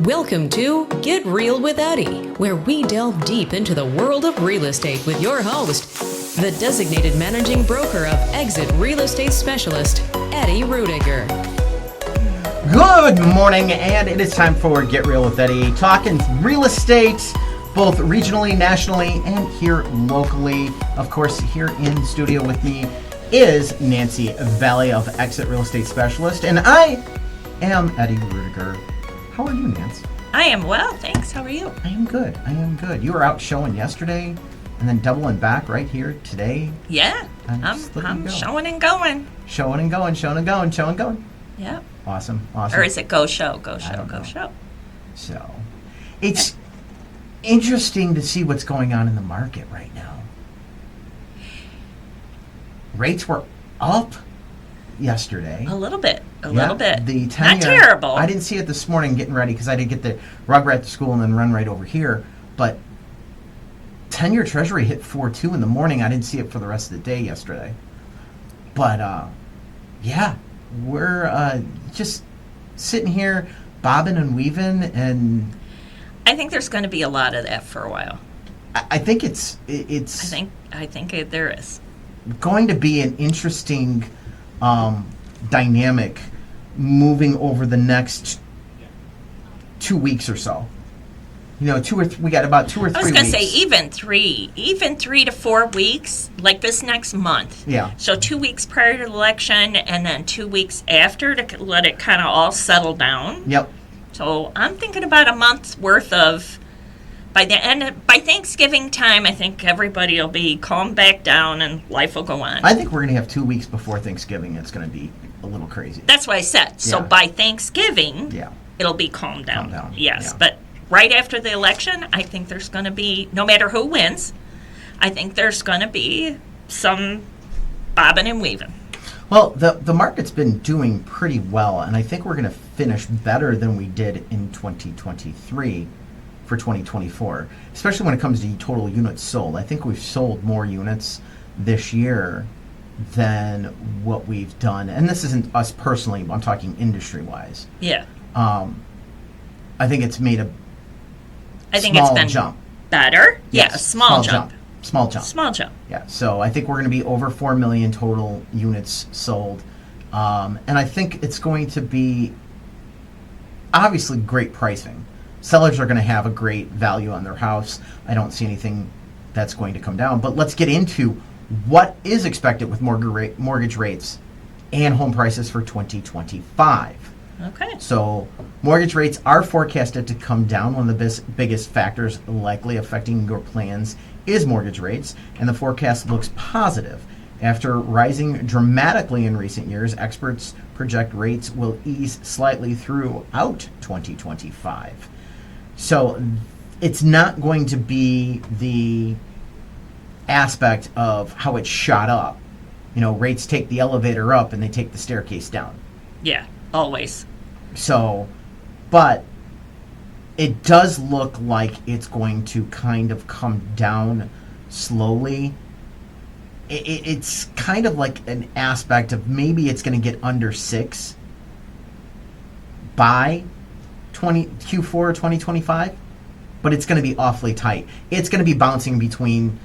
Welcome to Get Real with Eddie, where we delve deep into the world of real estate with your host, the designated managing broker of Exit Real Estate Specialist, Eddie Ruettiger. Good morning, and it is time for Get Real with Eddie, talking real estate, both regionally, nationally, and here locally. Of course, here in studio with me is Nancy Vallee of Exit Real Estate Specialist, and I am Eddie Ruettiger. How are you, Nancy? I am well, thanks. How are you? I am good. You were out showing yesterday, and then doubling back right here today. Yeah, I'm showing and going. Showing and going. Yep. Awesome. Or is it go show? Go show. So, it's interesting to see what's going on in the market right now. Rates were up yesterday. A little bit. The 10-year, not terrible. I didn't see it this morning getting ready because I did get the Rugrat to school and then run right over here. But 10-year Treasury hit 4.2 in the morning. I didn't see it for the rest of the day yesterday. But, yeah, we're just sitting here bobbing and weaving, and I think there's going to be a lot of that for a while. I think it's I think there is going to be an interesting dynamic moving over the next 2 weeks or so. You know, we got about 2 or 3 weeks. I was going to say even 3 to 4 weeks, like this next month. Yeah. So 2 weeks prior to the election and then 2 weeks after to let it kind of all settle down. Yep. So I'm thinking about a month's worth of, by Thanksgiving time, I think everybody will be calmed back down and life will go on. I think we're going to have 2 weeks before Thanksgiving. It's going to be a little crazy. That's what I said. So Yeah. by Thanksgiving, Yeah. it'll be calmed down. Yes, Yeah. but right after the election, I think there's going to be, no matter who wins, I think there's going to be some bobbing and weaving. Well, the market's been doing pretty well, and I think we're going to finish better than we did in 2023 for 2024, especially when it comes to total units sold. I think we've sold more units this year than what we've done. And this isn't us personally, I'm talking industry-wise. Yeah. I think it's made a it's been jump. Better. Yes, Yeah, a small jump. Small jump. Small jump. Yeah, so I think we're going to be over 4 million total units sold. And I think it's going to be obviously great pricing. Sellers are going to have a great value on their house. I don't see anything that's going to come down. But let's get into what is expected with mortgage rates and home prices for 2025. Okay. So mortgage rates are forecasted to come down. One of the biggest factors likely affecting your plans is mortgage rates, and the forecast looks positive. After rising dramatically in recent years, experts project rates will ease slightly throughout 2025. So it's not going to be the aspect of how it shot up. You know, rates take the elevator up and they take the staircase down. Yeah, always. So, but it does look like it's going to kind of come down slowly. It's kind of like an aspect of maybe it's going to get under 6 by Q4 2025, but it's going to be awfully tight. It's going to be bouncing between,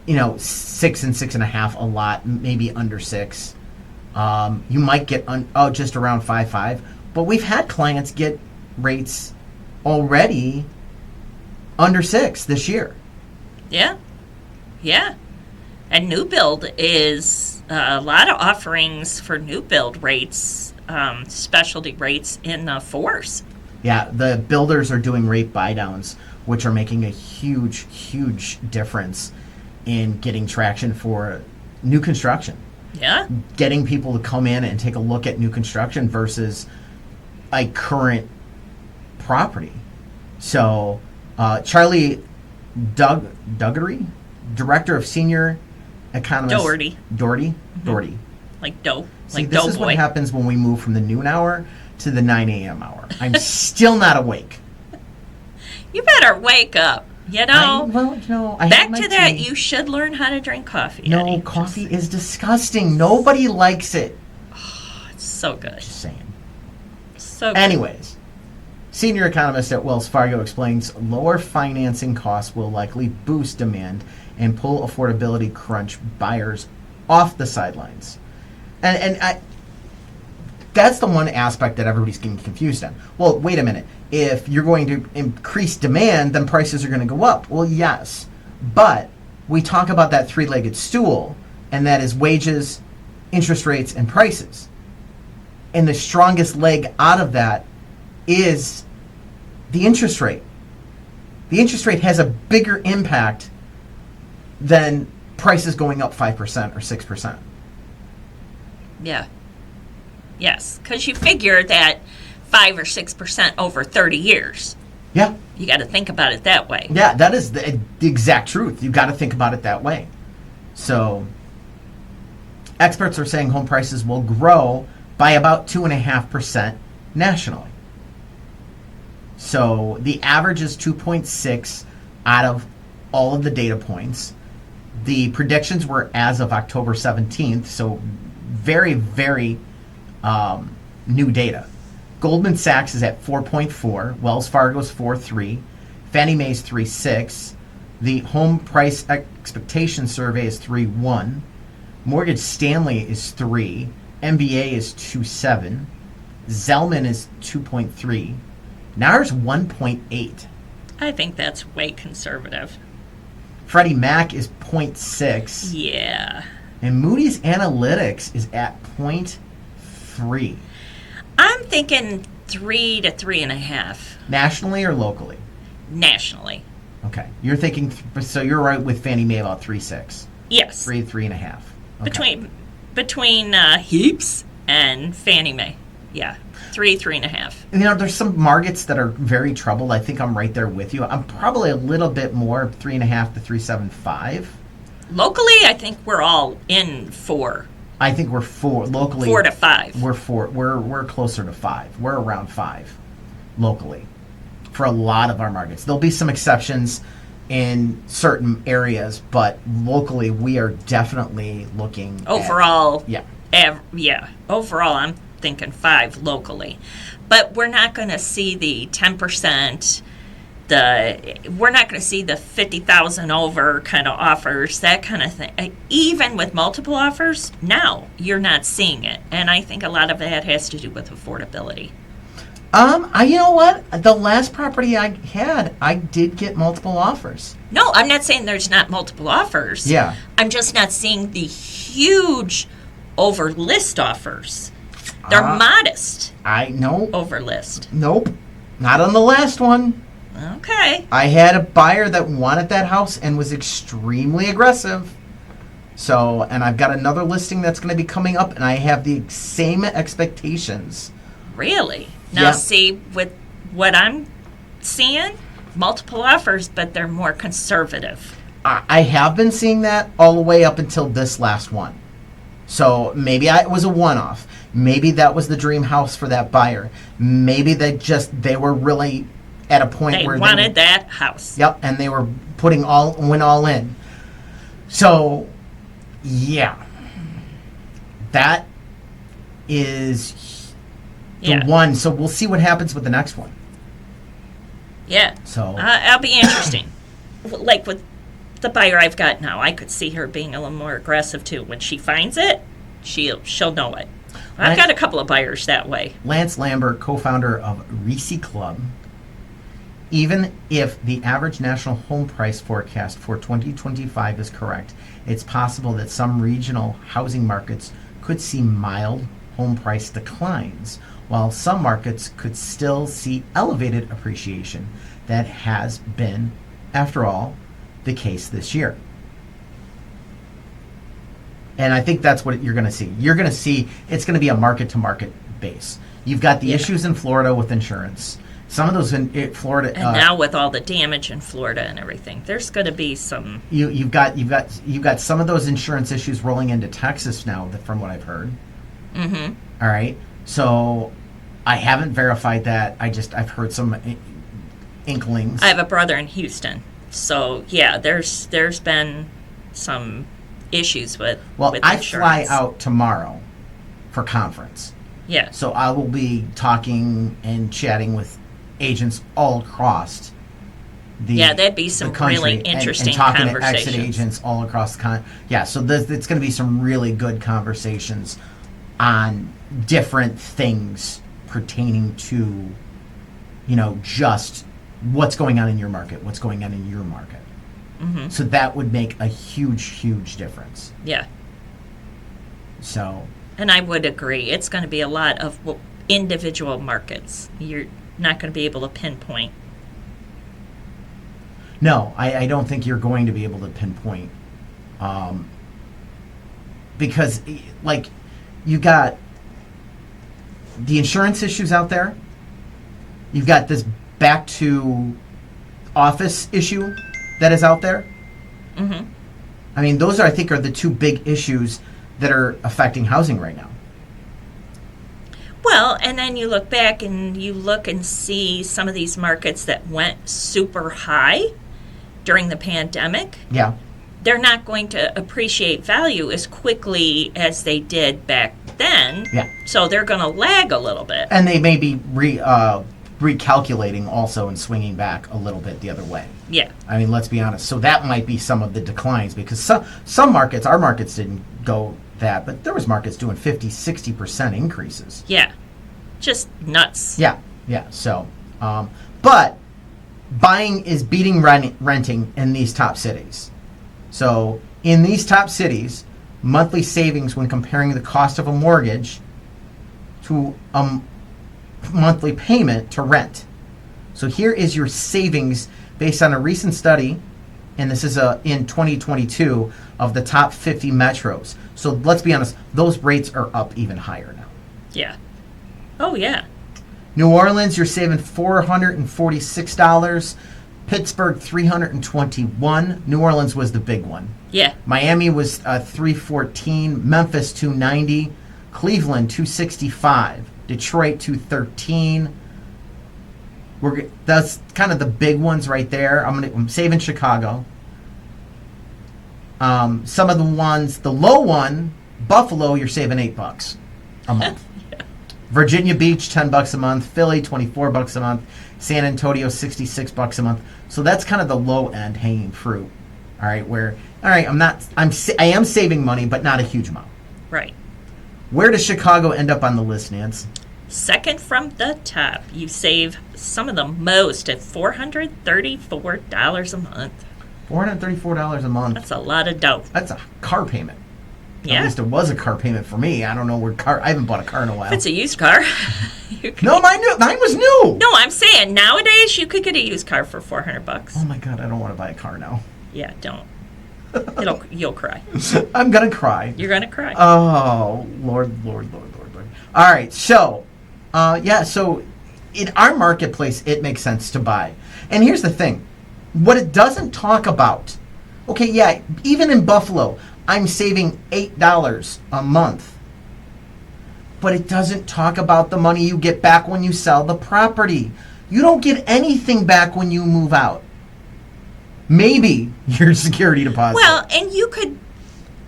6 and 6.5 a lot, maybe under 6. You might get just around 5.5, but we've had clients get rates already under 6 this year. Yeah. And new build is a lot of offerings for new build rates, specialty rates in the 4s. Yeah, the builders are doing rate buy-downs, which are making a huge, huge difference in getting traction for new construction. Yeah. Getting people to come in and take a look at new construction versus a current property. So, Charlie Dougherty, Director of Senior Economist. Doherty. Mm-hmm. Doherty. Like dough. See, like this dough is boy. what happens when we move from the noon hour to the 9 a.m. hour. I'm still not awake. You better wake up. I Back to that, you should learn how to drink coffee. No, Eddie. coffee is disgusting. Nobody likes it. Oh, it's so good. Just saying. So good. Anyways, Senior economist at Wells Fargo explains lower financing costs will likely boost demand and pull affordability crunch buyers off the sidelines. That's the one aspect that everybody's getting confused on. Well, wait a minute. If you're going to increase demand, then prices are going to go up. Well, yes. But we talk about that three-legged stool, and that is wages, interest rates, and prices. And the strongest leg out of that is the interest rate. The interest rate has a bigger impact than prices going up 5% or 6%. Yeah. Yes, because you figure that 5 or 6% over 30 years. Yeah. You got to think about it that way. Yeah, that is the exact truth. You've got to think about it that way. So, experts are saying home prices will grow by about 2.5% nationally. So the average is 2.6 out of all of the data points. The predictions were as of October 17th, so very, very new data. Goldman Sachs is at 4.4, Wells Fargo's 4.3, Fannie Mae's 3.6, the Home Price Expectation Survey is 3.1, Mortgage Stanley is 3, MBA is 2.7, Zelman is 2.3, NAR's 1.8. I think that's way conservative. Freddie Mac is 0.6. Yeah. And Moody's Analytics is at 0.3. I'm thinking 3 to 3.5 Nationally or locally? nationally. Okay. You're thinking, so you're right with Fannie Mae about 3.6. Yes. 3.5. Okay. Between Heaps and Fannie Mae. Yeah. 3.5. You know, there's some markets that are very troubled. I think I'm right there with you. I'm probably a little bit more, 3.5 to 3.75. Locally, I think we're all in 4. I think we're 4 locally. 4 to 5. We're 4. We're closer to 5. We're around 5 locally for a lot of our markets. There'll be some exceptions in certain areas, but locally we are definitely looking overall. At, Yeah. Overall, I'm thinking 5 locally, but we're not going to see the 10%. We're not going to see the 50,000 over kind of offers, that kind of thing. Even with multiple offers, now you're not seeing it, and I think a lot of that has to do with affordability. You know what? The last property I had, I did get multiple offers. No, I'm not saying there's not multiple offers. Yeah. I'm just not seeing the huge over list offers. They're modest I know. over list. Nope. Not on the last one. Okay. I had a buyer that wanted that house and was extremely aggressive. So, and I've got another listing that's going to be coming up, and I have the same expectations. Really? Now, Yeah. see, with what I'm seeing, multiple offers, but they're more conservative. I have been seeing that all the way up until this last one. So maybe it was a one-off. Maybe that was the dream house for that buyer. Maybe they were really at a point They where wanted that house. Yep, and they were went all in. So, yeah, that is the one. So we'll see what happens with the next one. Yeah. So I'll be interesting. Like with the buyer I've got now, I could see her being a little more aggressive too. When she finds it, she'll know it. I've got a couple of buyers that way. Lance Lambert, co-founder of Reese Club. Even if the average national home price forecast for 2025 is correct, it's possible that some regional housing markets could see mild home price declines, while some markets could still see elevated appreciation. That has been, after all, the case this year. And I think that's what you're going to see. You're going to see it's going to be a market-to-market base. You've got the issues in Florida with insurance. Some of those in Florida, and now with all the damage in Florida and everything, there's going to be some. You've got some of those insurance issues rolling into Texas now, from what I've heard. Mm-hmm. All right, so I haven't verified that. I've heard some inklings. I have a brother in Houston, so yeah, there's been some issues with. With I insurance. fly out tomorrow for conference. Yeah. So I will be talking and chatting with agents all across the that'd be some the country really interesting and talking to conversations. exit agents all across the so it's going to be some really good conversations on different things pertaining to, just what's going on in your market, Mm-hmm. So that would make a huge difference. Yeah. So, And I would agree. It's going to be a lot of individual markets. You're not going to be able to pinpoint. no, I don't think you're going to be able to pinpoint, because, like, you got the insurance issues out there. You've got this back to office issue that is out there. Mm-hmm. I mean, those I think are the two big issues that are affecting housing right now. Well, and then you look back and you look and see some of these markets that went super high during the pandemic. Yeah. They're not going to appreciate value as quickly as they did back then. Yeah. So they're going to lag a little bit. And they may be recalculating also and swinging back a little bit the other way. Yeah. I mean, let's be honest. So that might be some of the declines, because some markets, our markets didn't go that, but there was markets doing 50-60% increases. Yeah. Just nuts. Yeah. So, but buying is beating renting in these top cities. So in these top cities, monthly savings when comparing the cost of a mortgage to a monthly payment to rent. So here is your savings based on a recent study, and this is in 2022, of the top 50 metros. So let's be honest, those rates are up even higher now. Yeah. Oh, yeah. New Orleans, you're saving $446. Pittsburgh, $321. New Orleans was the big one. Yeah. Miami was $314. Memphis, $290. Cleveland, $265. Detroit, $213. That's kind of the big ones right there. I'm saving Chicago. Some of the ones, the low one, Buffalo, you're saving $8 a month. Yeah. Virginia Beach, $10 a month. Philly, $24 a month. San Antonio, $66 a month. So that's kind of the low end hanging fruit. All right, I am saving money, but not a huge amount. Right. Where does Chicago end up on the list, Nance? Second from the top. You save some of the most at $434 a month. $434 a month. That's a lot of dough. That's a car payment. Yeah. At least it was a car payment for me. I don't know I haven't bought a car in a while. If it's a used car. No, mine was new. No, I'm saying nowadays you could get a used car for $400. Oh my God, I don't want to buy a car now. Yeah, don't. You'll cry. I'm gonna cry. You're gonna cry. Oh, Lord. All right, so, so in our marketplace, it makes sense to buy. And here's the thing. What it doesn't talk about, okay, yeah, even in Buffalo, I'm saving $8 a month. But it doesn't talk about the money you get back when you sell the property. You don't get anything back when you move out. Maybe your security deposit. Well, and you could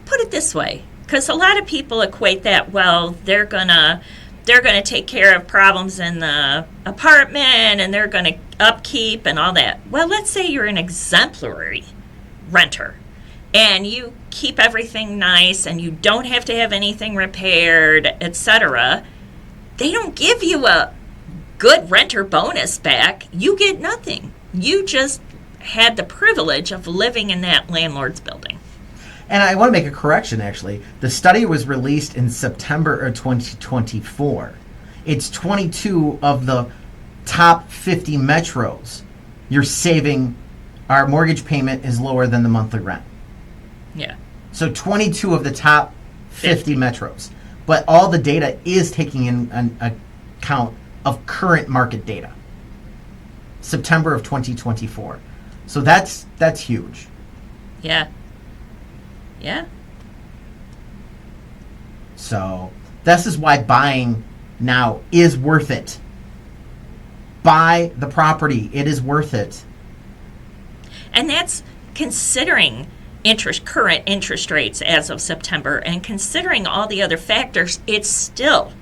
put it this way, because a lot of people equate that, well, they're gonna take care of problems in the apartment and they're gonna upkeep and all that. Well, let's say you're an exemplary renter and you keep everything nice and you don't have to have anything repaired, etc. They don't give you a good renter bonus back. You get nothing. You just had the privilege of living in that landlord's building. And I want to make a correction, actually. The study was released in September of 2024. It's 22 of the top 50 metros. You're saving, our mortgage payment is lower than the monthly rent. Yeah. So 22 of the top 50 metros. But all the data is taking in an account of current market data. September of 2024. So that's huge. Yeah. Yeah. So this is why buying now is worth it. Buy the property. It is worth it. And that's considering current interest rates as of September, and considering all the other factors, it's still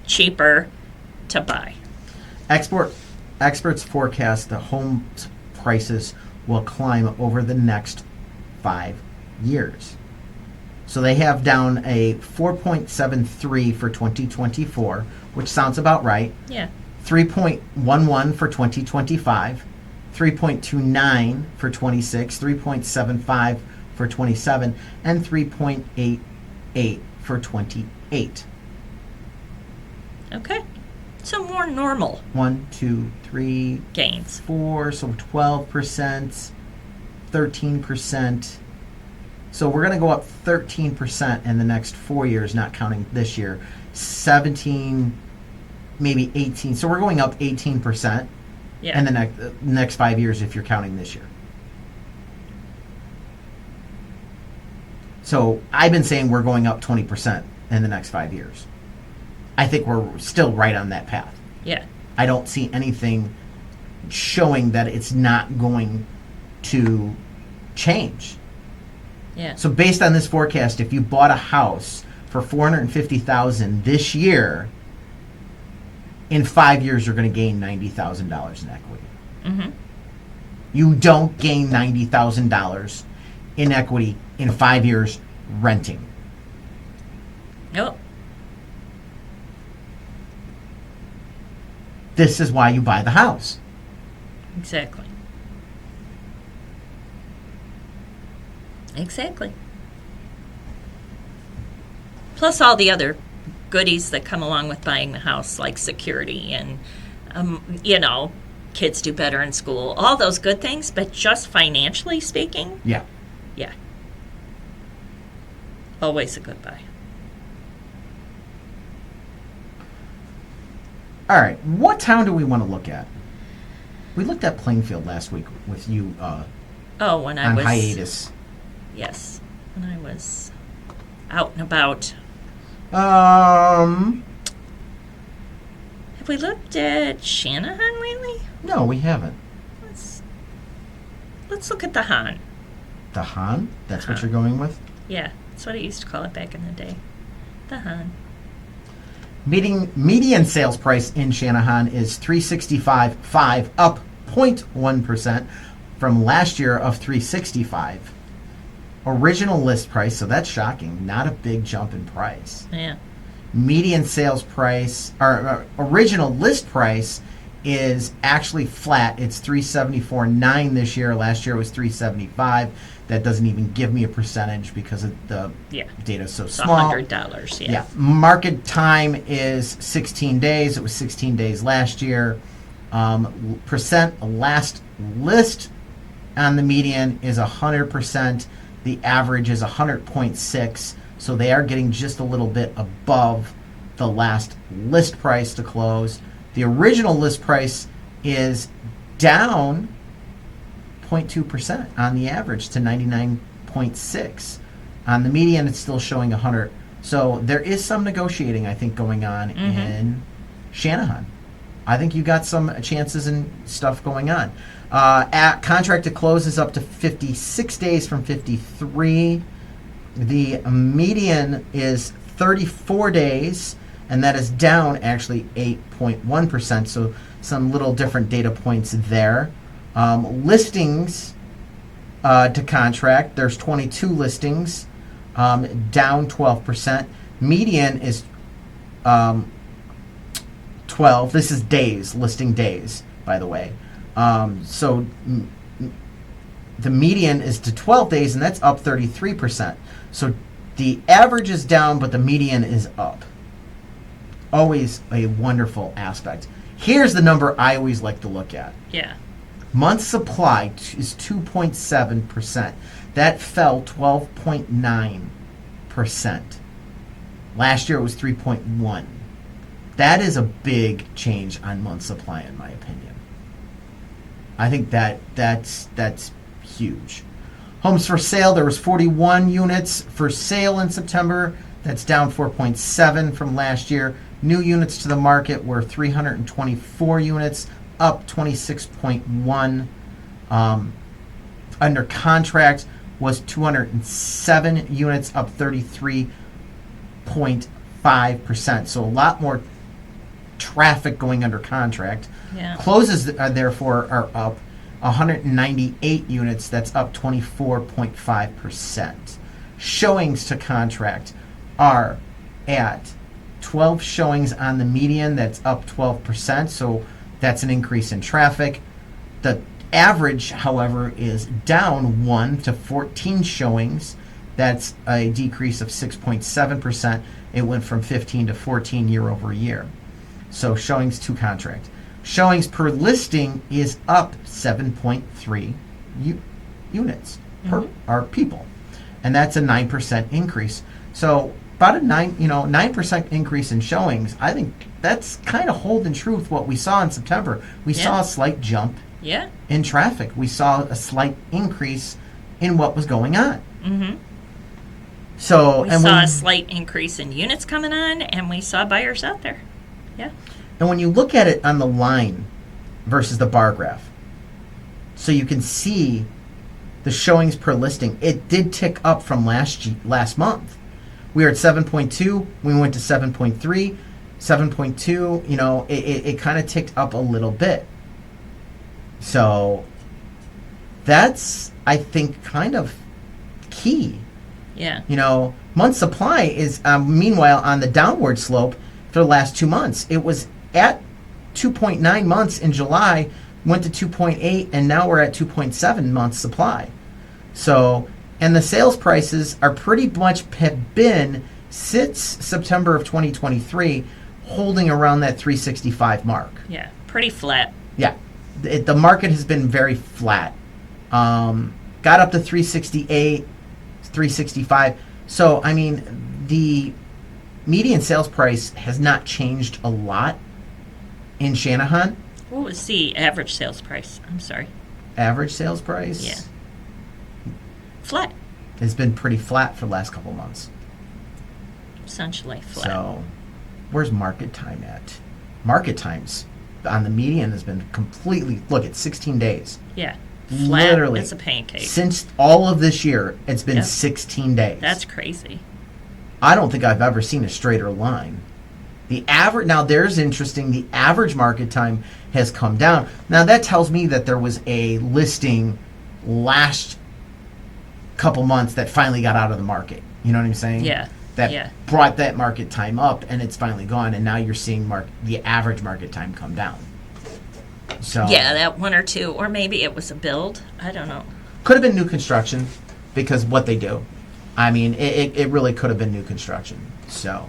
cheaper to buy. Export experts forecast the home prices will climb over the next 5 years. So they have down a 4.73 for 2024, which sounds about right. Yeah. 3.11 for 2025, 3.29 for 26, 3.75 for 27, and 3.88 for 28. Okay. So more normal 1, 2, 3, gains. 4, so 12%, 13%. So we're going to go up 13% in the next 4 years, not counting this year. 17, maybe 18. So we're going up 18% Yeah. in the next 5 years if you're counting this year. So I've been saying we're going up 20% in the next 5 years. I think we're still right on that path. Yeah. I don't see anything showing that it's not going to change. Yeah. So based on this forecast, if you bought a house for $450,000 this year, in 5 years you're going to gain $90,000 in equity. Mm-hmm. You don't gain $90,000 in equity in 5 years renting. Nope. This is why you buy the house. Exactly. Exactly. Plus all the other goodies that come along with buying the house, like security and, kids do better in school, all those good things, but just financially speaking, Yeah. yeah. Always a good buy. All right. What town do we want to look at? We looked at Plainfield last week with you When I on was hiatus. Yes, when I was out and about. Um, Have we looked at Channahon lately? no, we haven't. Let's look at the Han. The Han? That's what Han. you're going with? Yeah, that's what I used to call it back in the day. The Han. Median sales price in Channahon is $365,500, up 0.1% from last year of $365,000. Original list price, so that's shocking, not a big jump in price. Yeah. Median sales price, or original list price, is actually flat. It's $374,900 this year. Last year it was $375,000. That doesn't even give me a percentage because the data is so It's small. $100. Yeah. Yeah. Market time is 16 days. It was 16 days last year. Percent last list on the median is 100%. The average is 100.6. So they are getting just a little bit above the last list price to close. The original list price is down 0.2% on the average to 99.6. On the median, it's still showing 100. So there is some negotiating, I think, going on in Channahon. I think you got some chances and stuff going on. At contract to close is up to 56 days from 53. The median is 34 days, and that is down actually 8.1%. So some little different data points there. Listings to contract, there's 22 listings, down 12%. Median is 12. This is days, listing days, by the way. So the median is to 12 days, and that's up 33%. So the average is down, but the median is up. Always a wonderful aspect. Here's the number I always like to look at. Yeah. Month supply is 2.7%. That fell 12.9%. Last year it was 3.1. That is a big change on month supply, in my opinion. I think that's huge. Homes for sale, there was 41 units for sale in September. That's down 4.7 from last year. New units to the market were 324 units, up 26.1. Under contract was 207 units, up 33.5%. So a lot more traffic going under contract. Yeah. Closes therefore are up 198 units. That's up 24.5%. Showings to contract are at 12 showings on the median. That's up 12%. So that's an increase in traffic. The average, however, is down 1 to 14 showings. That's a decrease of 6.7%. It went from 15 to 14 year over year. So showings to contract. Showings per listing is up 7.3 units per our people, and that's a 9% increase. So about a 9% increase in showings. I think that's kind of holding true with what we saw in September. We saw a slight jump in traffic. We saw a slight increase in what was going on. Mm-hmm. So we saw a slight increase in units coming on, and we saw buyers out there. Yeah. And when you look at it on the line versus the bar graph, so you can see the showings per listing, it did tick up from last month. We were at 7.2, we went to 7.3, 7.2, it kind of ticked up a little bit. So that's, I think, kind of key. Yeah. Month supply is, meanwhile, on the downward slope for the last 2 months. It was at 2.9 months in July, went to 2.8, and now we're at 2.7 months supply. So, and the sales prices are pretty much have been, since September of 2023, holding around that 365 mark. Yeah, pretty flat. Yeah. The market has been very flat. Got up to 368, 365. So, I mean, the median sales price has not changed a lot in Channahon. What was the average sales price? I'm sorry. Average sales price? Yeah. Flat. Has been pretty flat for the last couple months. Essentially flat. So, where's market time at? Market times on the median has been completely, look, it's 16 days. Yeah. Flat. Literally. It's a pancake. Since all of this year, it's been 16 days. That's crazy. I don't think I've ever seen a straighter line. The average, now there's interesting, the average market time has come down. Now that tells me that there was a listing last couple months that finally got out of the market. You know what I'm saying? Yeah. That brought that market time up, and it's finally gone, and now you're seeing the average market time come down. So yeah, that 1 or 2, or maybe it was a build. I don't know. Could have been new construction, because what they do. I mean, it really could have been new construction. So,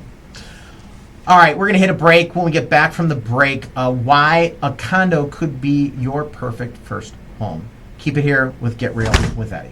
all right, we're going to hit a break. When we get back from the break, why a condo could be your perfect first home. Keep it here with Get Real with Eddie.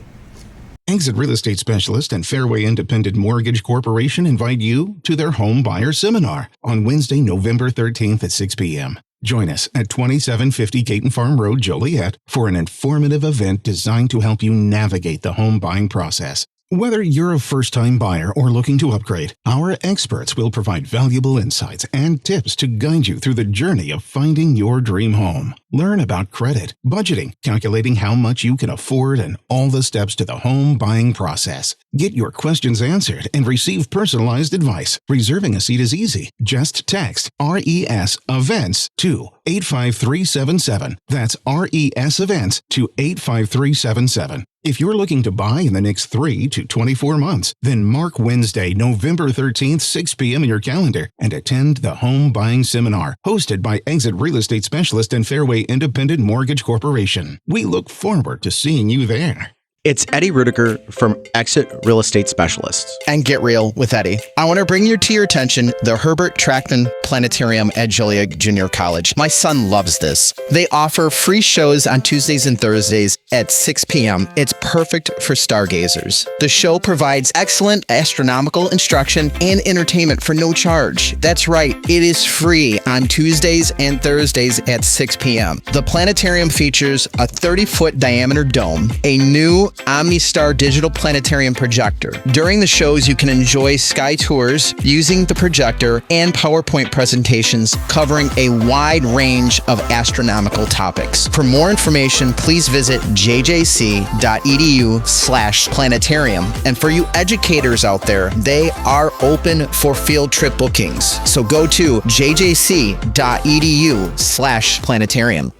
Exit Real Estate Specialist and Fairway Independent Mortgage Corporation invite you to their Home Buyer Seminar on Wednesday, November 13th at 6 p.m. Join us at 2750 Caton Farm Road, Joliet, for an informative event designed to help you navigate the home buying process. Whether you're a first-time buyer or looking to upgrade, our experts will provide valuable insights and tips to guide you through the journey of finding your dream home. Learn about credit, budgeting, calculating how much you can afford, and all the steps to the home buying process. Get your questions answered and receive personalized advice. Reserving a seat is easy. Just text RES Events to 85377. That's RES Events to 85377. If you're looking to buy in the next 3 to 24 months, then mark Wednesday, November 13th, 6 p.m. in your calendar and attend the Home Buying Seminar hosted by Exit Real Estate Specialist and Fairway Independent Mortgage Corporation. We look forward to seeing you there. It's Eddie Ruettiger from Exit Real Estate Specialists. And Get Real with Eddie. I want to bring to your attention the Herbert Trackman Planetarium at Joliet Junior College. My son loves this. They offer free shows on Tuesdays and Thursdays at 6 p.m. It's perfect for stargazers. The show provides excellent astronomical instruction and entertainment for no charge. That's right, it is free on Tuesdays and Thursdays at 6 p.m. The planetarium features a 30-foot diameter dome, a new OmniStar digital planetarium projector. During the shows, you can enjoy sky tours using the projector and PowerPoint presentations covering a wide range of astronomical topics. For more information, please visit jjc.edu/planetarium. And for you educators out there, they are open for field trip bookings. So go to jjc.edu/planetarium.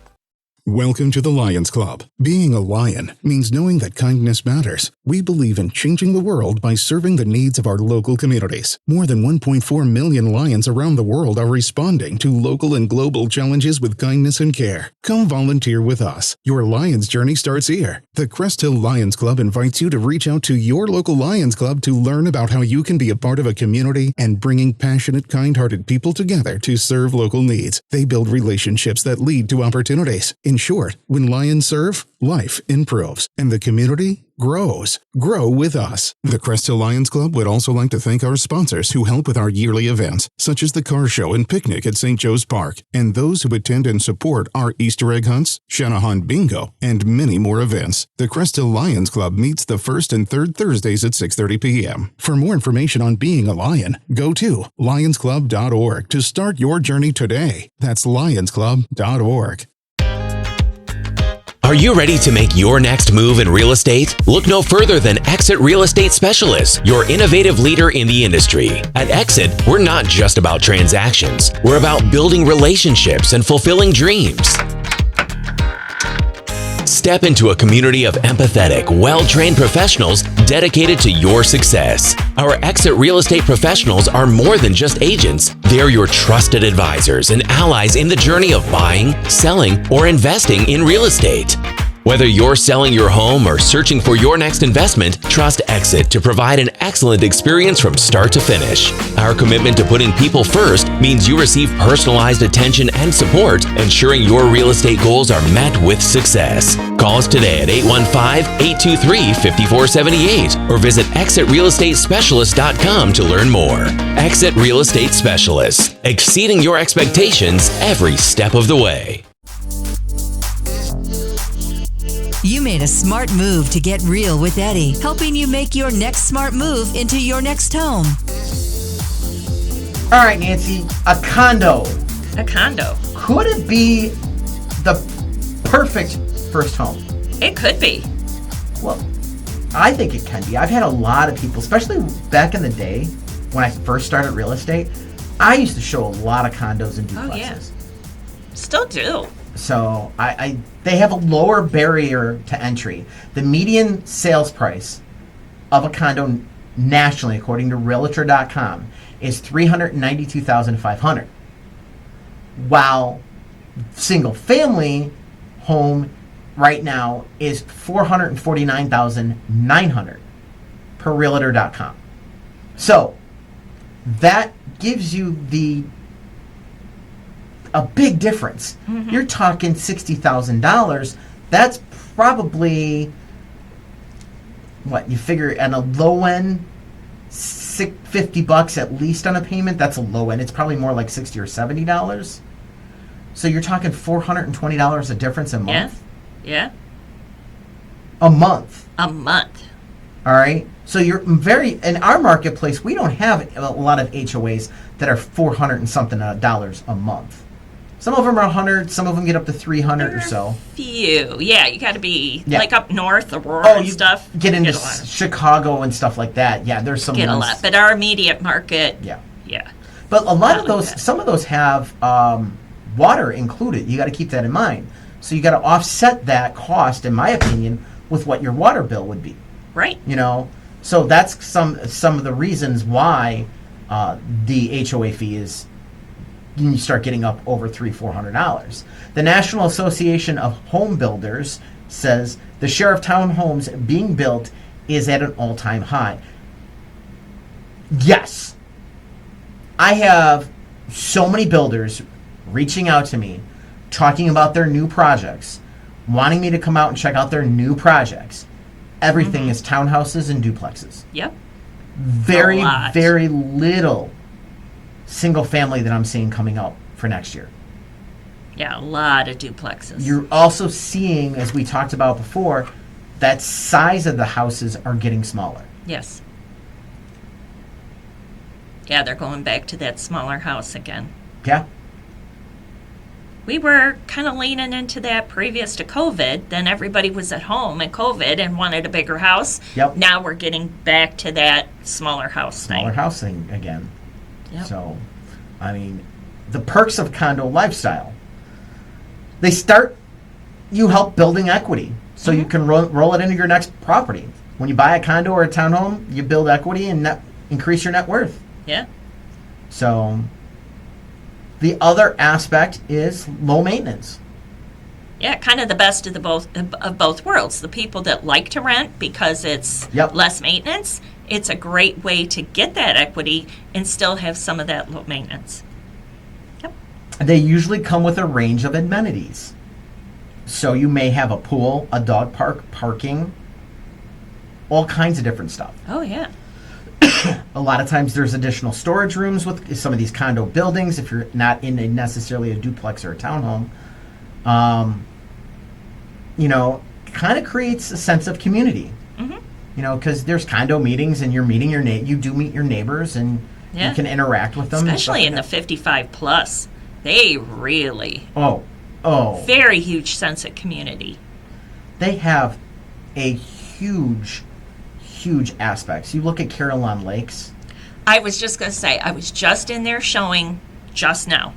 Welcome to the Lions Club. Being a lion means knowing that kindness matters. We believe in changing the world by serving the needs of our local communities. More than 1.4 million lions around the world are responding to local and global challenges with kindness and care. Come volunteer with us. Your Lions journey starts here. The Crest Hill Lions Club invites you to reach out to your local Lions Club to learn about how you can be a part of a community and bringing passionate, kind-hearted people together to serve local needs. They build relationships that lead to opportunities. In short, when lions serve, life improves, and the community grows. Grow with us. The Crest Hill Lions Club would also like to thank our sponsors who help with our yearly events, such as the car show and picnic at St. Joe's Park, and those who attend and support our Easter egg hunts, Channahon bingo, and many more events. The Crest Hill Lions Club meets the first and third Thursdays at 6:30 p.m. For more information on being a lion, go to lionsclub.org to start your journey today. That's lionsclub.org. Are you ready to make your next move in real estate? Look no further than Exit Real Estate Specialists, your innovative leader in the industry. At Exit, we're not just about transactions. We're about building relationships and fulfilling dreams. Step into a community of empathetic, well-trained professionals dedicated to your success. Our Exit Real Estate professionals are more than just agents. They're your trusted advisors and allies in the journey of buying, selling, or investing in real estate. Whether you're selling your home or searching for your next investment, trust Exit to provide an excellent experience from start to finish. Our commitment to putting people first means you receive personalized attention and support, ensuring your real estate goals are met with success. Call us today at 815-823-5478 or visit exitrealestatespecialist.com to learn more. Exit Real Estate Specialists, exceeding your expectations every step of the way. You made a smart move to get real with Eddie, helping you make your next smart move into your next home. All right, Nancy, a condo. A condo. Could it be the perfect first home? It could be. Well, I think it can be. I've had a lot of people, especially back in the day when I first started real estate, I used to show a lot of condos and duplexes. Oh, yeah. Still do. So they have a lower barrier to entry. The median sales price of a condo nationally, according to Realtor.com, is $392,500, while single-family home right now is $449,900 per Realtor.com. So that gives you a big difference. Mm-hmm. You're talking $60,000. That's probably what you figure on a low end, $50 at least on a payment. That's a low end. It's probably more like $60 or $70. So you're talking $420 a difference a month. Yeah. A month. A month. All right. So you're in our marketplace, we don't have a lot of HOAs that are $400 and something dollars a month. Some of them are 100, some of them get up to 300 or so. Few. Yeah, you got to be like up north, Aurora and stuff. Get into Chicago and stuff like that. Yeah, there's some. Get a lot, but our immediate market. Yeah. Yeah. But a lot of those, some of those have water included. You got to keep that in mind. So you got to offset that cost, in my opinion, with what your water bill would be. Right. You know, so that's some of the reasons why the HOA fee is. You start getting up over $300-400. The National Association of Home Builders says the share of townhomes being built is at an all-time high. Yes, I have so many builders reaching out to me, talking about their new projects, wanting me to come out and check out their new projects. Everything is townhouses and duplexes. Yep. Very, very little single family that I'm seeing coming out for next year. Yeah, a lot of duplexes. You're also seeing, as we talked about before, that size of the houses are getting smaller. Yes. Yeah, they're going back to that smaller house again. Yeah. We were kind of leaning into that previous to COVID. Then everybody was at home in COVID and wanted a bigger house. Yep. Now we're getting back to that smaller house thing. Smaller house thing again. Yep. So, I mean, the perks of condo lifestyle. They start, you help building equity. So you can roll it into your next property. When you buy a condo or a townhome, you build equity and increase your net worth. Yeah. So, the other aspect is low maintenance. Yeah, kind of the best of both worlds. The people that like to rent because it's less maintenance, it's a great way to get that equity and still have some of that low maintenance. Yep. They usually come with a range of amenities. So you may have a pool, a dog park, parking, all kinds of different stuff. Oh, yeah. A lot of times there's additional storage rooms with some of these condo buildings if you're not in necessarily a duplex or a townhome. Kind of creates a sense of community. Mm-hmm. Because there's condo meetings and you're meeting you do meet your neighbors and you can interact with them. Especially in the 55 plus. They really... Oh. Very huge sense of community. They have a huge aspects. You look at Caroline Lakes. I was just going to say, I was just in there showing just now,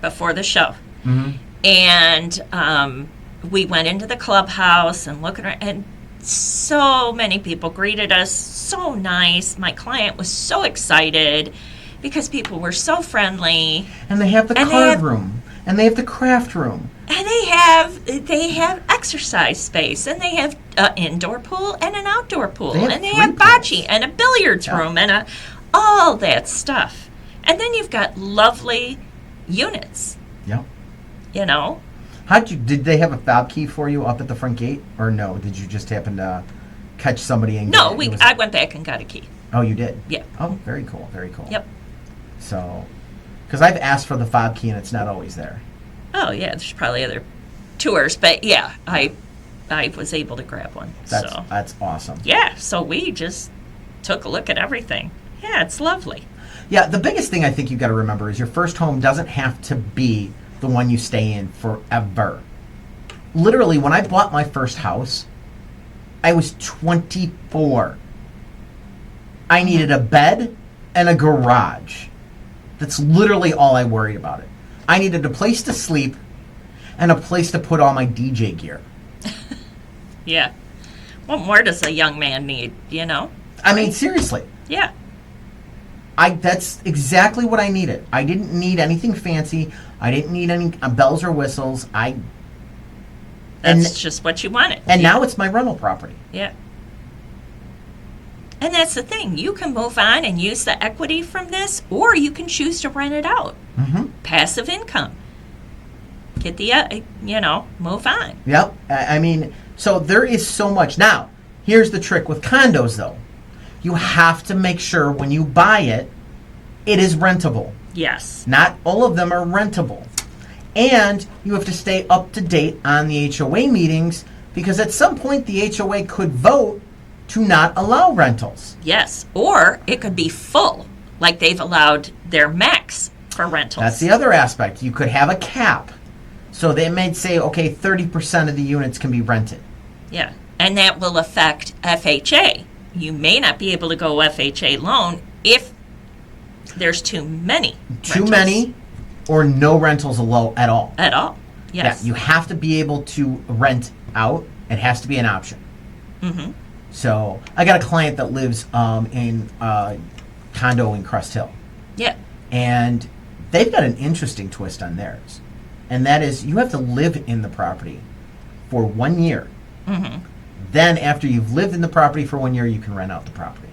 before the show. Mm-hmm. And we went into the clubhouse and looking around, and so many people greeted us, so nice. My client was so excited because people were so friendly. And they have the card room. And they have the craft room. And they have exercise space, and they have an indoor pool and an outdoor pool, and they have bocce and a billiards room and all that stuff. And then you've got lovely units. Yep. Did they have a fob key for you up at the front gate, or no? Did you just happen to catch somebody and No, I went back and got a key. Oh, you did? Yeah. Oh, very cool. Very cool. Yep. So, because I've asked for the fob key and it's not always there. Oh, yeah, there's probably other tours, but yeah, I was able to grab one. That's awesome. Yeah, so we just took a look at everything. Yeah, it's lovely. Yeah, the biggest thing I think you've got to remember is your first home doesn't have to be the one you stay in forever. Literally, when I bought my first house, I was 24. I needed a bed and a garage. That's literally all I worried about it. I needed a place to sleep and a place to put all my DJ gear. Yeah. What more does a young man need, I mean, seriously. Yeah. That's exactly what I needed. I didn't need anything fancy. I didn't need any bells or whistles. That's just what you wanted. And now it's my rental property. Yeah. And that's the thing. You can move on and use the equity from this, or you can choose to rent it out. Mm-hmm. Passive income. Get the, move on. Yep. I mean, so there is so much. Now, here's the trick with condos, though. You have to make sure when you buy it, it is rentable. Yes. Not all of them are rentable. And you have to stay up to date on the HOA meetings because at some point the HOA could vote to not allow rentals. Yes. Or it could be full, like they've allowed their max for rentals. That's the other aspect. You could have a cap. So they may say, okay, 30% of the units can be rented. Yeah. And that will affect FHA. You may not be able to go FHA loan if there's too many Too many or no rentals at all. At all, yes. Yeah, you have to be able to rent out. It has to be an option. Mm-hmm. So I got a client that lives in a condo in Crest Hill. Yeah. And they've got an interesting twist on theirs. And that is you have to live in the property for 1 year. Mm-hmm. Then after you've lived in the property for 1 year, you can rent out the property.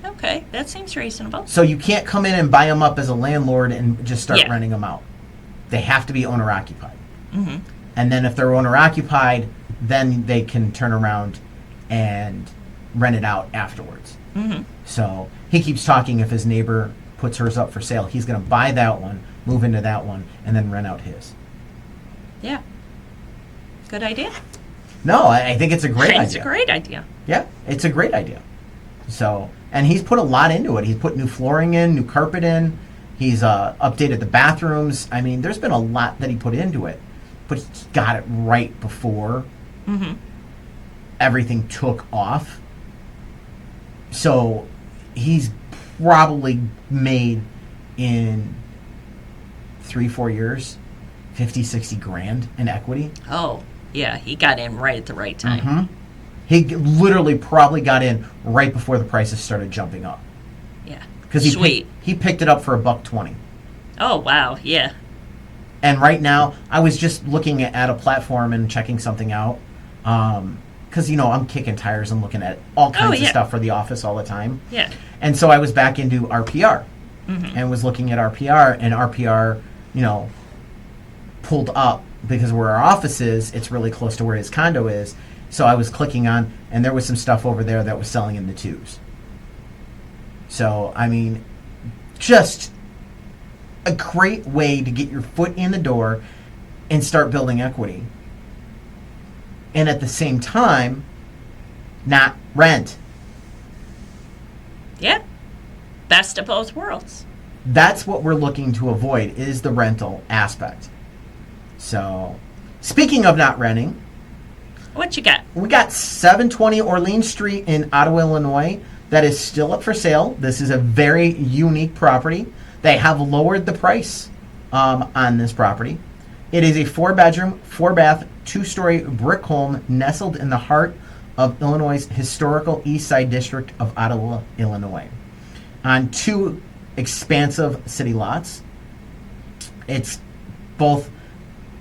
Okay, that seems reasonable. So you can't come in and buy them up as a landlord and just start renting them out. They have to be owner-occupied. Mm-hmm. And then if they're owner-occupied, then they can turn around and rent it out afterwards. Mm-hmm. So he keeps talking if his neighbor puts hers up for sale, he's going to buy that one, move into that one, and then rent out his. Yeah. Good idea. No, I think it's a great idea. It's a great idea. Yeah, it's a great idea. So, and he's put a lot into it. He's put new flooring in, new carpet in. He's updated the bathrooms. I mean, there's been a lot that he put into it, but he got it right before everything took off. So he's probably made in 3-4 years 50-60 grand in equity. Oh, yeah, he got in right at the right time. He literally probably got in right before the prices started jumping up. Yeah. Because he picked it up for $120. Oh, wow, yeah. And right now, I was just looking at a platform and checking something out. Because, I'm kicking tires and looking at all kinds of stuff for the office all the time. Yeah. And so I was back into RPR and was looking at RPR, and RPR, pulled up because where our office is, it's really close to where his condo is. So I was clicking on, and there was some stuff over there that was selling in the 2s. So, I mean, just a great way to get your foot in the door and start building equity. And at the same time, not rent. Yeah. Best of both worlds. That's what we're looking to avoid, is the rental aspect. So, speaking of not renting, what you got? We got 720 Orleans Street in Ottawa, Illinois. That is still up for sale. This is a very unique property. They have lowered the price on this property. It is a 4-bedroom, 4-bath, 2-story brick home nestled in the heart of Illinois' historical East Side district of Ottawa, Illinois, on 2 expansive city lots. It's both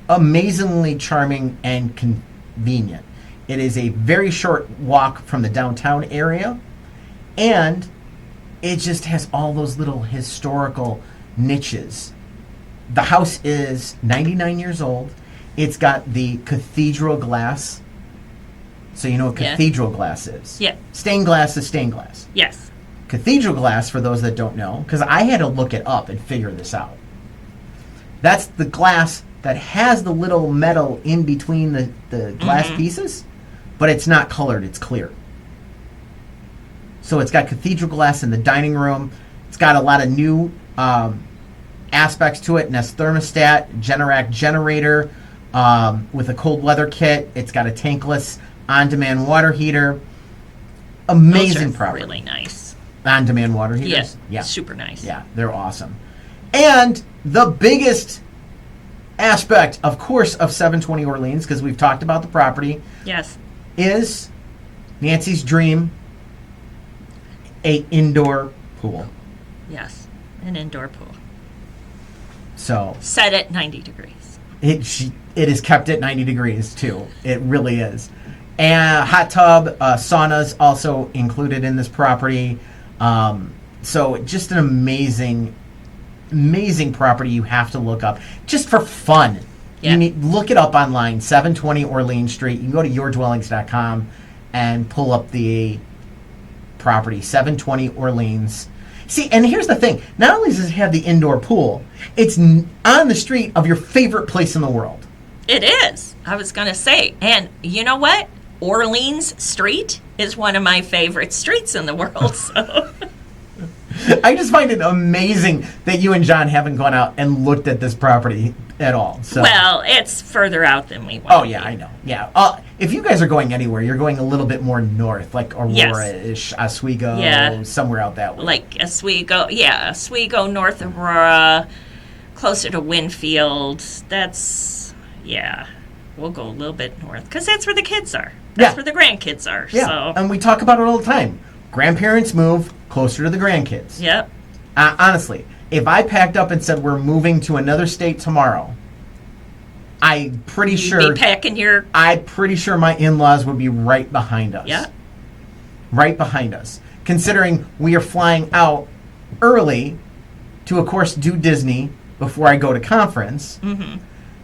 amazingly charming and convenient. It is a very short walk from the downtown area, and it just has all those little historical niches. The house is 99 years old. It's got the cathedral glass. So you know what cathedral glass is? Yeah. Stained glass is stained glass. Yes. Cathedral glass, for those that don't know, because I had to look it up and figure this out. That's the glass that has the little metal in between the glass pieces, but it's not colored, it's clear. So it's got cathedral glass in the dining room. It's got a lot of new aspects to it. Nest thermostat, Generac generator with a cold weather kit. It's got a tankless on-demand water heater. Amazing property. Really nice. On-demand water heaters? Yes. Yeah. Super nice. Yeah, they're awesome. And the biggest aspect, of course, of 720 Orleans, because we've talked about the property, yes, is Nancy's dream, a indoor pool. Yes, an indoor pool. So set at 90 degrees. It is kept at 90 degrees too. It really is. And hot tub, saunas also included in this property. So just an amazing property you have to look up just for fun. Yeah. Look it up online, 720 Orleans Street. You can go to yourdwellings.com and pull up the property, 720 Orleans. See, and here's the thing. Not only does it have the indoor pool, it's on the street of your favorite place in the world. It is. I was going to say. And you know what? Orleans Street is one of my favorite streets in the world. So. I just find it amazing that you and John haven't gone out and looked at this property at all. So. Well, it's further out than we want. Oh, yeah, I know. Yeah. If you guys are going anywhere, you're going a little bit more north, like Aurora-ish, Oswego, somewhere out that way. Like Oswego, Oswego, North Aurora, closer to Winfield. We'll go a little bit north, because that's where the kids are. That's where the grandkids are. Yeah, so. And we talk about it all the time. Grandparents move closer to the grandkids. Yep. Honestly, if I packed up and said we're moving to another state tomorrow, I'm pretty sure my in-laws would be right behind us. Yeah. Right behind us. Considering we are flying out early to, of course, do Disney before I go to conference. Mm-hmm.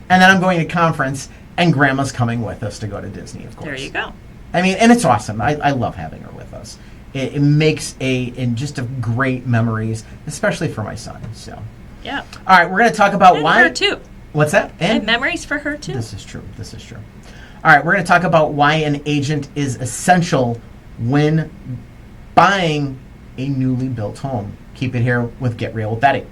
And then I'm going to conference, and Grandma's coming with us to go to Disney, of course. There you go. I mean, and it's awesome. I love having her with us. It makes just a great memories, especially for my son. So, yeah. All right, we're going to talk about why. Her too. What's that? And memories for her too. This is true. All right, we're going to talk about why an agent is essential when buying a newly built home. Keep it here with Get Real with Eddie.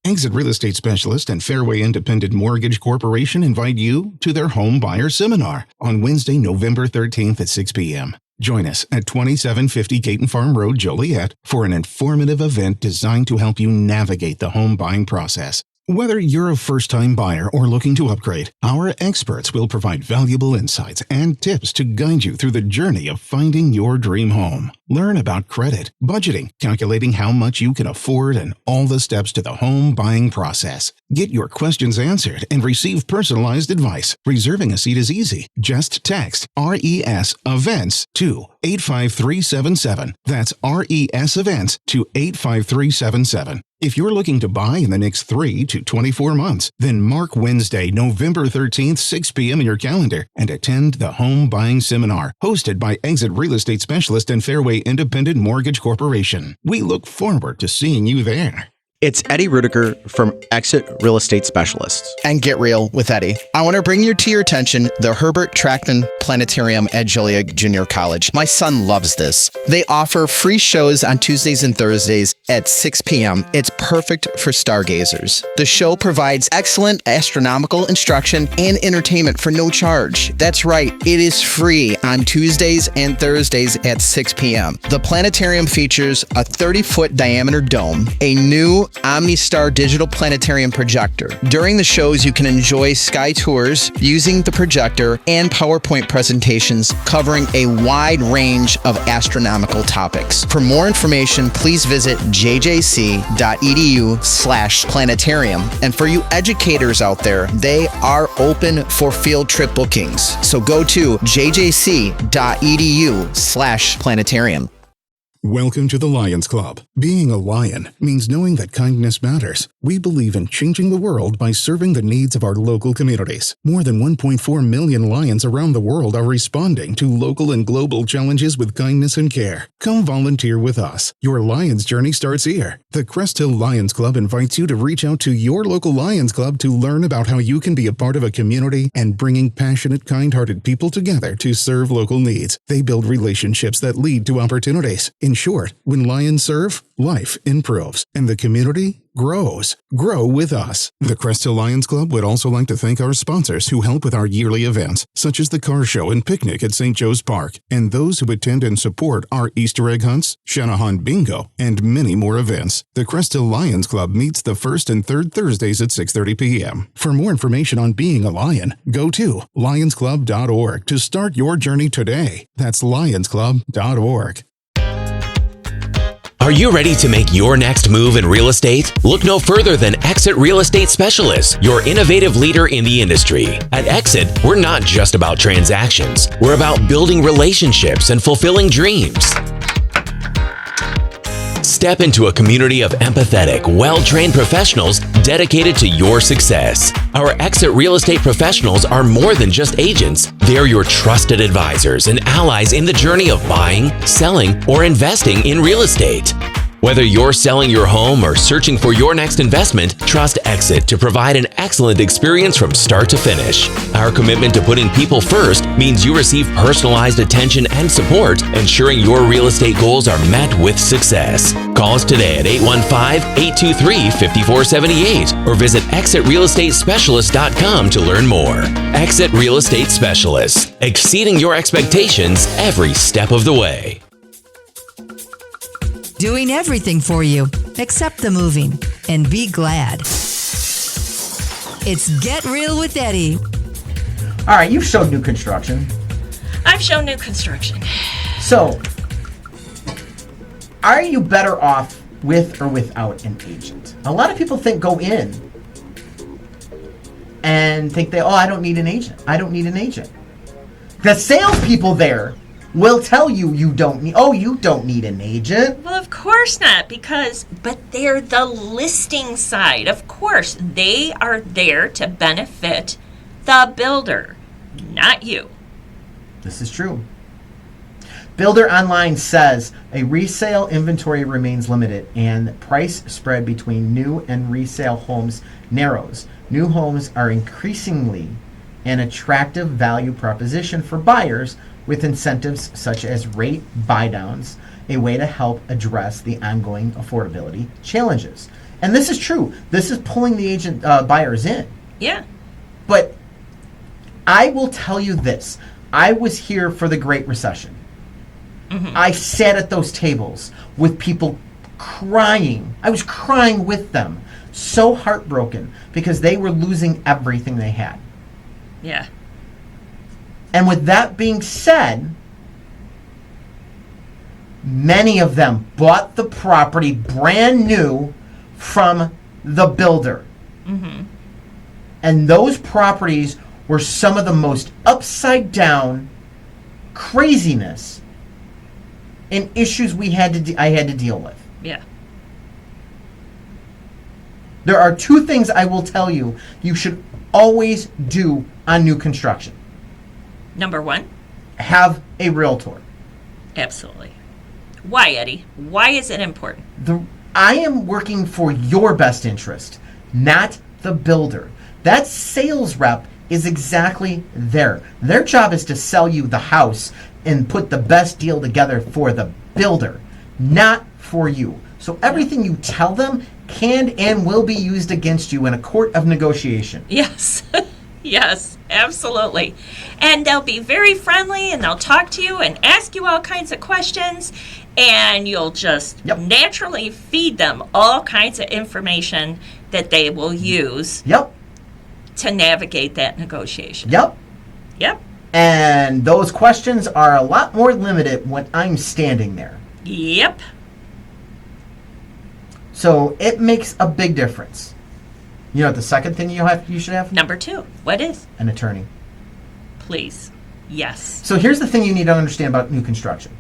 Exit Real Estate Specialist and Fairway Independent Mortgage Corporation invite you to their home buyer seminar on Wednesday, November 13th at 6 p.m. Join us at 2750 Caton Farm Road, Joliet, for an informative event designed to help you navigate the home buying process. Whether you're a first-time buyer or looking to upgrade, our experts will provide valuable insights and tips to guide you through the journey of finding your dream home. Learn about credit, budgeting, calculating how much you can afford, and all the steps to the home buying process. Get your questions answered and receive personalized advice. Reserving a seat is easy. Just text RES Events to 85377. That's RES Events to 85377. If you're looking to buy in the next 3 to 24 months, then mark Wednesday, November 13th, 6 p.m. in your calendar and attend the Home Buying Seminar hosted by Exit Real Estate Specialist and Fairway Independent Mortgage Corporation. We look forward to seeing you there. It's Eddie Ruettiger from Exit Real Estate Specialists. And Get Real with Eddie. I want to bring to your attention the Herbert Trackman Planetarium at Joliet Junior College. My son loves this. They offer free shows on Tuesdays and Thursdays at 6 p.m. It's perfect for stargazers. The show provides excellent astronomical instruction and entertainment for no charge. That's right, it is free on Tuesdays and Thursdays at 6 p.m. The planetarium features a 30-foot diameter dome, a new OmniStar digital planetarium projector. During the shows, you can enjoy sky tours using the projector and PowerPoint presentations covering a wide range of astronomical topics. For more information, please visit jjc.edu/planetarium. And for you educators out there, they are open for field trip bookings. So go to jjc.edu/planetarium. Welcome to the Lions Club. Being a lion means knowing that kindness matters. We believe in changing the world by serving the needs of our local communities. More than 1.4 million lions around the world are responding to local and global challenges with kindness and care. Come volunteer with us. Your Lions journey starts here. The Crest Hill Lions Club invites you to reach out to your local Lions Club to learn about how you can be a part of a community and bringing passionate, kind-hearted people together to serve local needs. They build relationships that lead to opportunities. In short, when lions serve, life improves, and the community grows. Grow with us. The Crest Hill Lions Club would also like to thank our sponsors who help with our yearly events, such as the car show and picnic at St. Joe's Park, and those who attend and support our Easter egg hunts, Channahon bingo, and many more events. The Crest Hill Lions Club meets the first and third Thursdays at 6:30 p.m. For more information on being a lion, go to lionsclub.org to start your journey today. That's lionsclub.org. Are you ready to make your next move in real estate? Look no further than Exit Real Estate Specialists, your innovative leader in the industry. At Exit, we're not just about transactions. We're about building relationships and fulfilling dreams. Step into a community of empathetic, well-trained professionals dedicated to your success. Our Exit Real Estate Professionals are more than just agents. They're your trusted advisors and allies in the journey of buying, selling, or investing in real estate. Whether you're selling your home or searching for your next investment, trust Exit to provide an excellent experience from start to finish. Our commitment to putting people first means you receive personalized attention and support, ensuring your real estate goals are met with success. Call us today at 815-823-5478 or visit exitrealestatespecialist.com to learn more. Exit Real Estate Specialists, exceeding your expectations every step of the way. Doing everything for you except the moving, and be glad. It's Get Real with Eddie. All right, you've showed new construction. I've shown new construction. So, are you better off with or without an agent? A lot of people go in and think I don't need an agent. I don't need an agent. The salespeople there will tell you you don't need an agent. Well, of course not, but they're the listing side. Of course, they are there to benefit the builder, not you. This is true. Builder Online says a resale inventory remains limited and price spread between new and resale homes narrows. New homes are increasingly an attractive value proposition for buyers with incentives such as rate buy-downs, a way to help address the ongoing affordability challenges. And this is true. This is pulling the agent buyers in. Yeah. But I will tell you this. I was here for the Great Recession. I sat at those tables with people crying. I was crying with them. So heartbroken because they were losing everything they had. Yeah. And with that being said, many of them bought the property brand new from the builder. And those properties were some of the most upside down craziness and issues I had to deal with. Yeah. There are two things I will tell you should always do on new construction. Number one? Have a realtor. Absolutely. Why, Eddie? Why is it important? I am working for your best interest, not the builder. That sales rep is exactly there. Their job is to sell you the house and put the best deal together for the builder, not for you. So everything you tell them can and will be used against you in a court of negotiation. Yes. Yes, absolutely. And they'll be very friendly and they'll talk to you and ask you all kinds of questions, and you'll just naturally feed them all kinds of information that they will use to navigate that negotiation. Yep. And those questions are a lot more limited when I'm standing there. Yep. So it makes a big difference. You know what the second thing you should have? Number two. What is? An attorney. Please. Yes. So here's the thing you need to understand about new construction.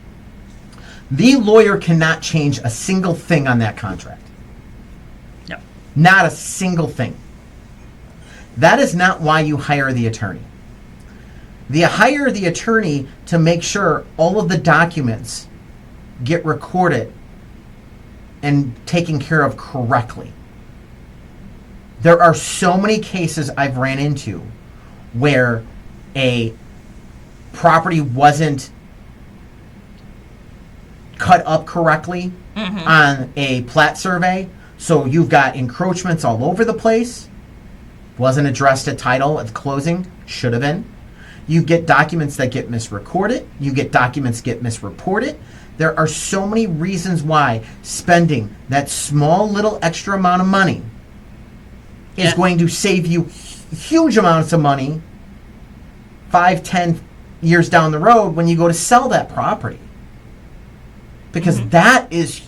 The lawyer cannot change a single thing on that contract. No. Not a single thing. That is not why you hire the attorney. You hire the attorney to make sure all of the documents get recorded and taken care of correctly. There are so many cases I've ran into where a property wasn't cut up correctly on a plat survey. So you've got encroachments all over the place. Wasn't addressed at title at closing. Should have been. You get documents that get misrecorded. You get documents get misreported. There are so many reasons why spending that small little extra amount of money is going to save you huge amounts of money 5-10 years down the road when you go to sell that property. Because that is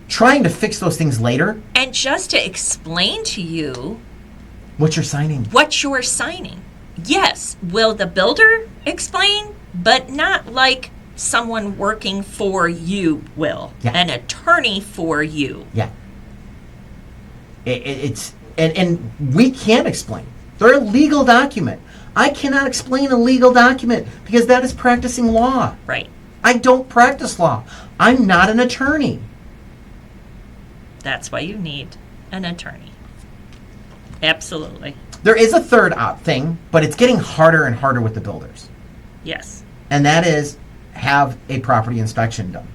trying to fix those things later. And just to explain to you what you're signing. Yes, will the builder explain, but not like someone working for you will. An attorney for you. Yeah. It's and we can't explain. They're a legal document. I cannot explain a legal document because that is practicing law. Right. I don't practice law. I'm not an attorney. That's why you need an attorney. Absolutely. There is a third thing, but it's getting harder and harder with the builders. Yes. And that is have a property inspection done.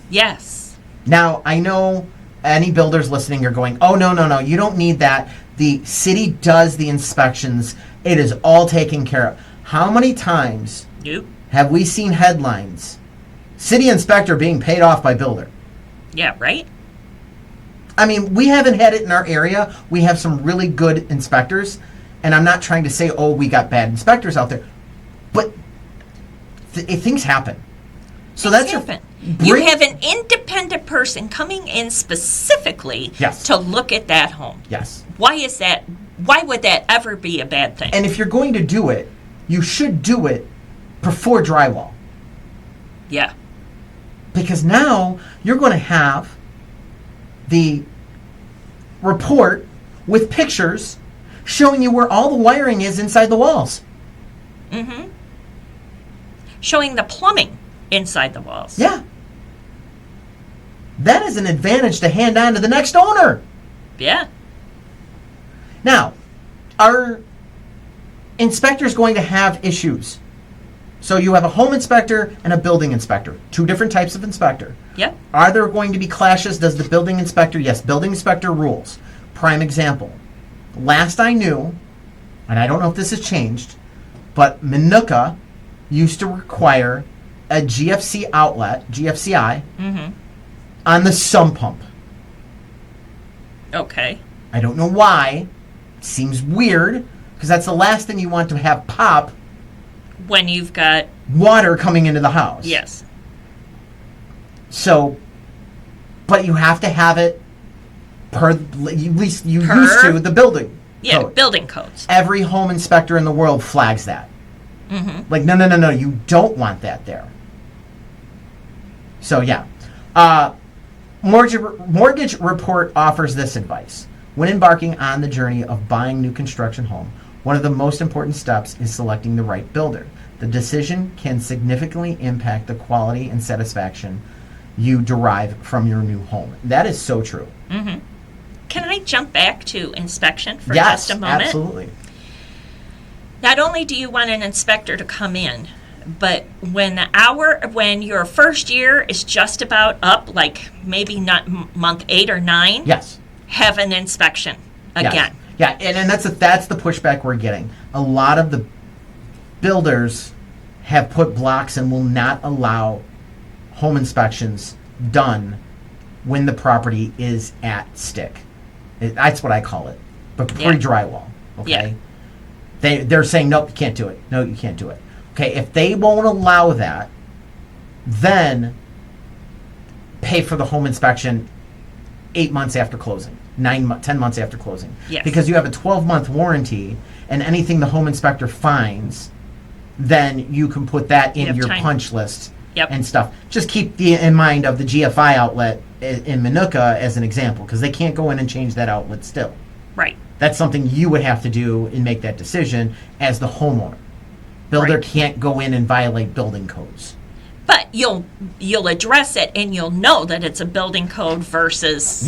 Yes. Now, I know any builders listening are going, oh, no, you don't need that. The city does the inspections. It is all taken care of. How many times have we seen headlines? City inspector being paid off by builder. Yeah, right? I mean, we haven't had it in our area. We have some really good inspectors. And I'm not trying to say, oh, we got bad inspectors out there. But things happen. So things happen. You have an independent person coming in specifically to look at that home. Yes. Why is that? Why would that ever be a bad thing? And if you're going to do it, you should do it before drywall. Yeah. Because now you're going to have the report with pictures showing you where all the wiring is inside the walls. Mm-hmm. Showing the plumbing inside the walls. Yeah. That is an advantage to hand on to the next owner. Yeah. Now, are inspectors going to have issues? So you have a home inspector and a building inspector, two different types of inspector. Yep. Are there going to be clashes? Does the building inspector? Yes, building inspector rules. Prime example. Last I knew, and I don't know if this has changed, but Minooka used to require a GFC outlet, GFCI, on the sump pump. Okay. I don't know why. Seems weird, because that's the last thing you want to have pop When you've got... water coming into the house. Yes. So, but you have to have it per, at least you used to, the building code. Building codes. Every home inspector in the world flags that. Like, no, you don't want that there. So, yeah. Mortgage Report offers this advice. When embarking on the journey of buying new construction home, one of the most important steps is selecting the right builder. The decision can significantly impact the quality and satisfaction you derive from your new home. That is so true. Can I jump back to inspection for just a moment? Yes, absolutely. Not only do you want an inspector to come in, but when your first year is just about up, like maybe not month 8 or 9, Yes. have an inspection again. Yes. Yeah, and that's the pushback we're getting. A lot of the builders have put blocks and will not allow home inspections done when the property is at stick. That's what I call it, but pre-drywall. Okay. Yeah. They're saying, nope, you can't do it. No, you can't do it. Okay, if they won't allow that, then pay for the home inspection 8 months after closing, 10 months after closing. Yes. Because you have a 12-month warranty, and anything the home inspector finds, then you can put that in your punch list and stuff. Just keep in mind of the GFI outlet in Minooka as an example, because they can't go in and change that outlet still. Right. That's something you would have to do and make that decision as the homeowner. Builder can't go in and violate building codes. But you'll address it, and you'll know that it's a building code versus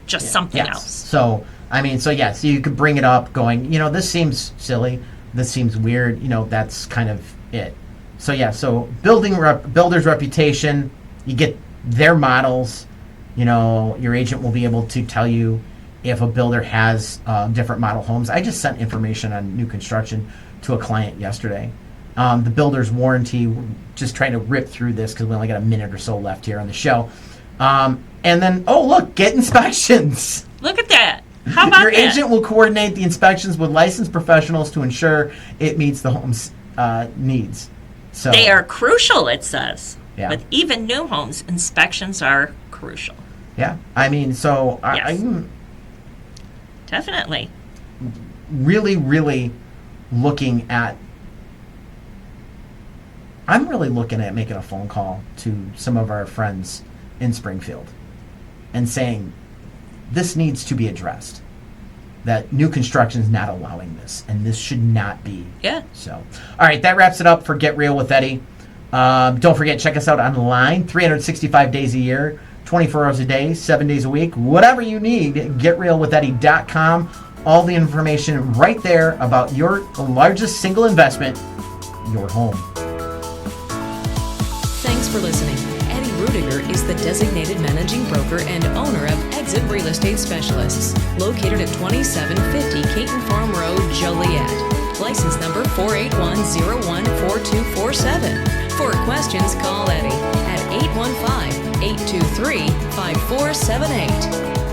just something else. So, so you could bring it up going, this seems silly, this seems weird, that's kind of it. So, so builder's reputation, you get their models, your agent will be able to tell you if a builder has different model homes. I just sent information on new construction to a client yesterday. The builder's warranty, we're just trying to rip through this because we only got a minute or so left here on the show. And then, get inspections. Look at that. How about Your that? agent will coordinate the inspections with licensed professionals to ensure it meets the home's needs. So they are crucial, it says. Yeah. With even new homes, inspections are crucial. Yeah. I'm definitely really looking at making a phone call to some of our friends in Springfield and saying this needs to be addressed, that new construction is not allowing this, and this should not be. Yeah. So, all right, that wraps it up for Get Real with Eddie. Don't forget, check us out online 365 days a year, 24 hours a day, 7 days a week, whatever you need. GetRealWithEddie.com. All the information right there about your largest single investment, your home. Thanks for listening. Eddie Ruettiger is the designated managing broker and owner of Exit Real Estate Specialists, located at 2750 Caton Farm Road, Joliet. License number 481014247. For questions, call Eddie at 815-823-5478.